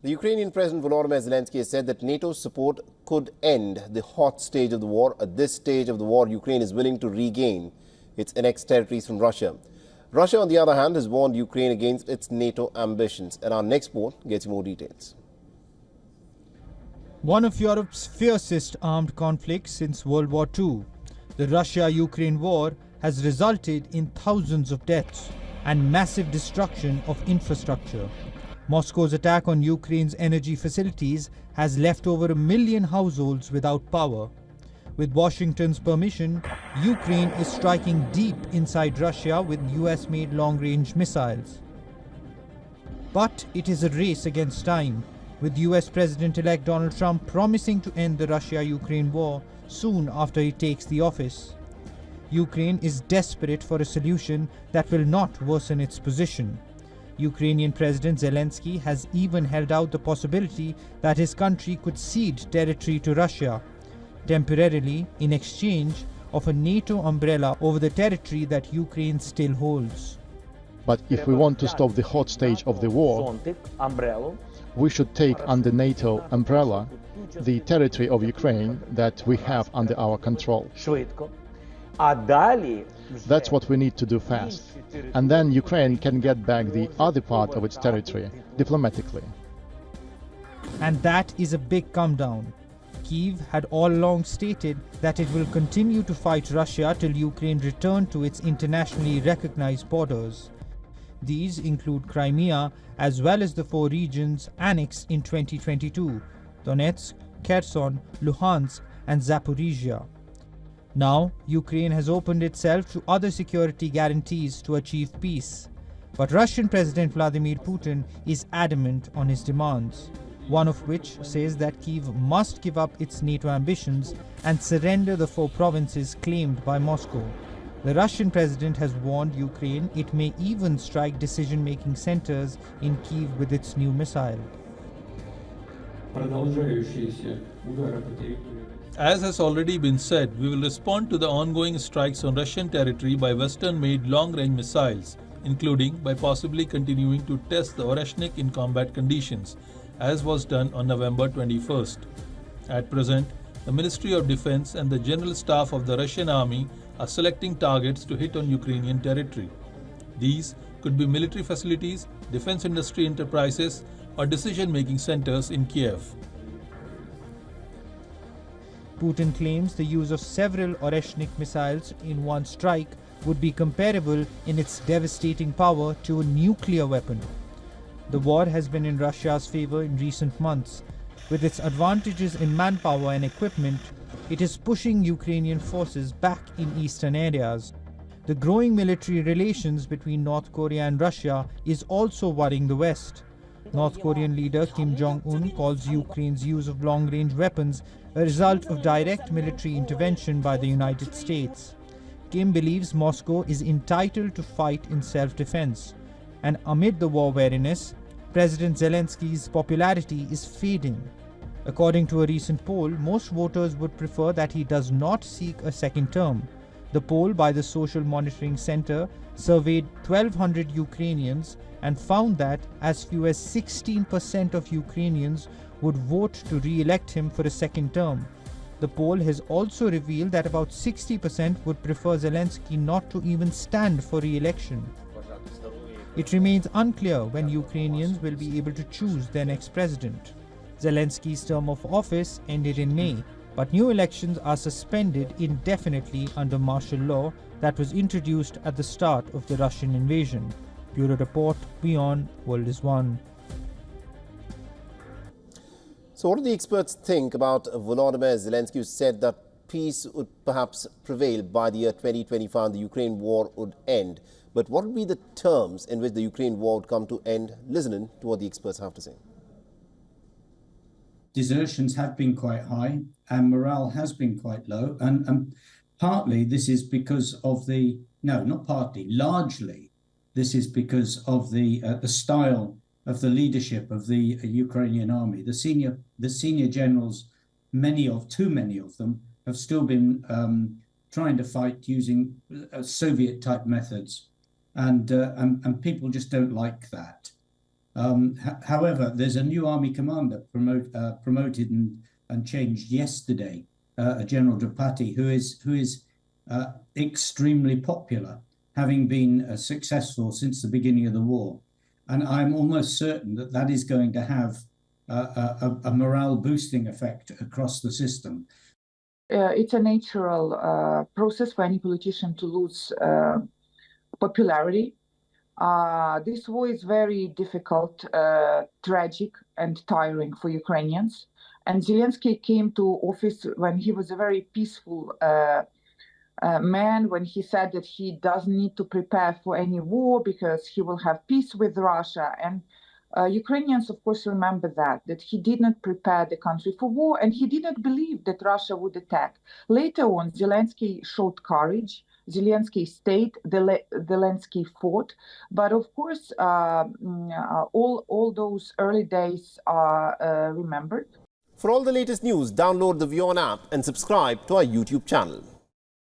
The Ukrainian President Volodymyr Zelensky has said that NATO's support could end the hot stage of the war. At this stage of the war, Ukraine is willing to regain its annexed territories from Russia. Russia, on the other hand, has warned Ukraine against its NATO ambitions. And our next report gets you more details. One of Europe's fiercest armed conflicts since World War II, the Russia-Ukraine war has resulted in thousands of deaths and massive destruction of infrastructure. Moscow's attack on Ukraine's energy facilities has left over 1 million households without power. With Washington's permission, Ukraine is striking deep inside Russia with US-made long-range missiles. But it is a race against time, with US President-elect Donald Trump promising to end the Russia-Ukraine war soon after he takes the office. Ukraine is desperate for a solution that will not worsen its position. Ukrainian President Zelensky has even held out the possibility that his country could cede territory to Russia, temporarily in exchange of a NATO umbrella over the territory that Ukraine still holds. But if we want to stop the hot stage of the war, we should take under NATO umbrella the territory of Ukraine that we have under our control. That's what we need to do fast. And then Ukraine can get back the other part of its territory diplomatically. And that is a big come down. Kyiv had all along stated that it will continue to fight Russia till Ukraine returns to its internationally recognized borders. These include Crimea as well as the 4 regions annexed in 2022: Donetsk, Kherson, Luhansk and Zaporizhia. Now, Ukraine has opened itself to other security guarantees to achieve peace. But Russian President Vladimir Putin is adamant on his demands, one of which says that Kyiv must give up its NATO ambitions and surrender the 4 provinces claimed by Moscow. The Russian president has warned Ukraine it may even strike decision-making centers in Kyiv with its new missile. As has already been said, we will respond to the ongoing strikes on Russian territory by Western-made long-range missiles, including by possibly continuing to test the Oreshnik in combat conditions, as was done on November 21st. At present, the Ministry of Defense and the General Staff of the Russian Army are selecting targets to hit on Ukrainian territory. These could be military facilities, defense industry enterprises, or decision-making centers in Kiev. Putin claims the use of several Oreshnik missiles in one strike would be comparable in its devastating power to a nuclear weapon. The war has been in Russia's favor in recent months. With its advantages in manpower and equipment, it is pushing Ukrainian forces back in eastern areas. The growing military relations between North Korea and Russia is also worrying the West. North Korean leader Kim Jong-un calls Ukraine's use of long-range weapons a result of direct military intervention by the United States. Kim believes Moscow is entitled to fight in self-defense. And amid the war weariness, President Zelensky's popularity is fading. According to a recent poll, most voters would prefer that he does not seek a second term. The poll by the Social Monitoring Center surveyed 1,200 Ukrainians and found that as few as 16% of Ukrainians would vote to re-elect him for a second term. The poll has also revealed that about 60% would prefer Zelensky not to even stand for re-election. It remains unclear when Ukrainians will be able to choose their next president. Zelensky's term of office ended in May, but new elections are suspended indefinitely under martial law that was introduced at the start of the Russian invasion. Bureau Report, WION World is One. So what do the experts think about Volodymyr Zelensky, who said that peace would perhaps prevail by the year 2025 and the Ukraine war would end? But what would be the terms in which the Ukraine war would come to end? Listen in to what the experts have to say. Desertions have been quite high and morale has been quite low. And partly this is because of the, no, not partly, largely this is because of the style of the leadership of the Ukrainian army. The senior generals, too many of them, have still been trying to fight using Soviet-type methods. And people just don't like that. However, there's a new army commander promoted and changed yesterday, a General Drapati, who is extremely popular, having been successful since the beginning of the war. And I'm almost certain that that is going to have a morale boosting effect across the system. It's a natural process for any politician to lose popularity. This war is very difficult, tragic, and tiring for Ukrainians. And Zelensky came to office when he was a very peaceful man, when he said that he doesn't need to prepare for any war because he will have peace with Russia. And Ukrainians, of course, remember that he did not prepare the country for war, and he did not believe that Russia would attack. Later on, Zelensky showed courage. Zelensky stayed, Zelensky fought, but of course, all those early days are remembered. For all the latest news, download the WION app and subscribe to our YouTube channel.